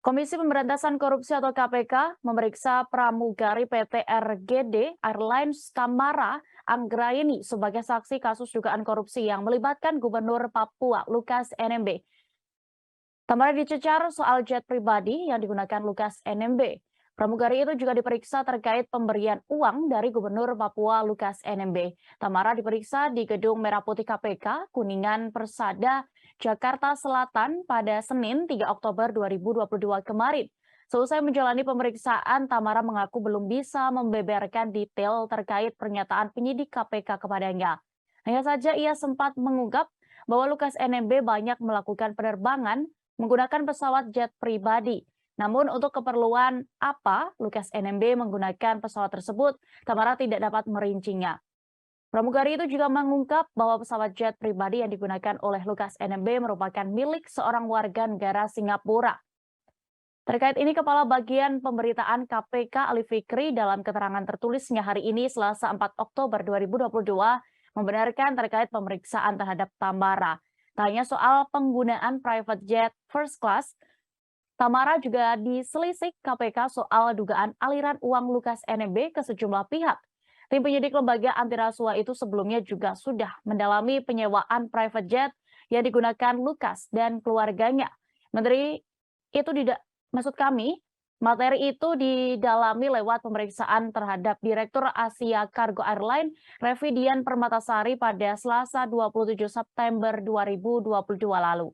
Komisi Pemberantasan Korupsi atau KPK memeriksa pramugari PT RGD Airlines Tamara Anggraini sebagai saksi kasus dugaan korupsi yang melibatkan Gubernur Papua Lukas NMB. Tamara dicecar soal jet pribadi yang digunakan Lukas NMB. Pramugari itu juga diperiksa terkait pemberian uang dari Gubernur Papua Lukas NMB. Tamara diperiksa di Gedung Merah Putih KPK, Kuningan Persada, Jakarta Selatan pada Senin 3 Oktober 2022 kemarin. Selesai menjalani pemeriksaan, Tamara mengaku belum bisa membeberkan detail terkait pernyataan penyidik KPK kepadanya. Hanya saja ia sempat mengungkap bahwa Lukas NMB banyak melakukan penerbangan menggunakan pesawat jet pribadi. Namun untuk keperluan apa Lukas NMB menggunakan pesawat tersebut, Tamara tidak dapat merincinya. Pramugari itu juga mengungkap bahwa pesawat jet pribadi yang digunakan oleh Lukas NMB merupakan milik seorang warga negara Singapura. Terkait ini, Kepala Bagian Pemberitaan KPK Ali Fikri dalam keterangan tertulisnya hari ini Selasa 4 Oktober 2022 membenarkan terkait pemeriksaan terhadap Tamara. Tanya soal penggunaan private jet first class, Tamara juga diselisik KPK soal dugaan aliran uang Lukas NMB ke sejumlah pihak. Tim penyidik lembaga anti rasuah itu sebelumnya juga sudah mendalami penyewaan private jet yang digunakan Lukas dan keluarganya. Materi itu didalami lewat pemeriksaan terhadap Direktur Asia Cargo Airline Revidian Permatasari pada Selasa 27 September 2022 lalu.